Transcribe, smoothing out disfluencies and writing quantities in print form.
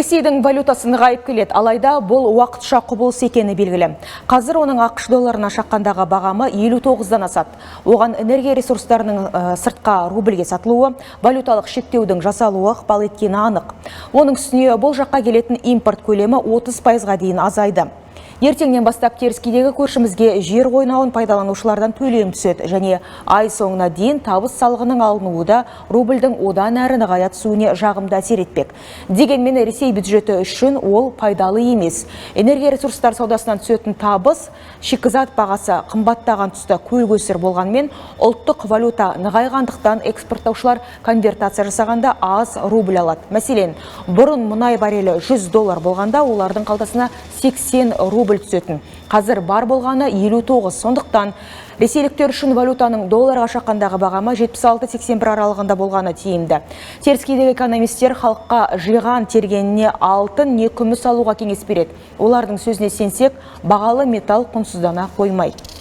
Ресейдің валютасы нығайып келеді, алайда бұл уақытша құбылыс екені белгілі. Қазір оның ақш долларына шаққандағы бағамы 59-дан асады. Оған энергия ресурстарының сыртқа рубльге сатылуы, валюталық шектеудің жасалуы ықпал еткені анық. Оның үстіне бұл жаққа келетін импорт көлемі 30%-ға дейін азайды. Ертеңнен бастап теріскейдегі көршімізге жер қойнауын пайдаланушылардан төлем түседі және ай соңына дейін табыс салығының алынуы да рубльдің одан әрі нығая түсуіне жағымды әсер етпек. Дегенмен Ресей бюджеті үшін ол пайдалы емес. Энергия ресурстар саудасынан түсетін табыс, шикізат бағасы қымбаттаған тұста көл көсір болғанмен, ұлттық валюта нығайғандықтан экспорттаушылар конвертация жасағанда аз рубль алады. Мәселен, бұрын мұнай барелі $100 болғанда олардың қалтасына 80 рубль түсетін. Қазір бар болғаны 59. Сондықтан ресейліктер үшін валютаның долларға шаққандағы бағамы 76-81 аралығында болғаны тиімді. Теріскейдегі экономистер халыққа жиған тергеніне алтын не күміс алуға кеңес береді. Олардың сөзіне сенсек, бағалы металл құнсыздана қоймайды.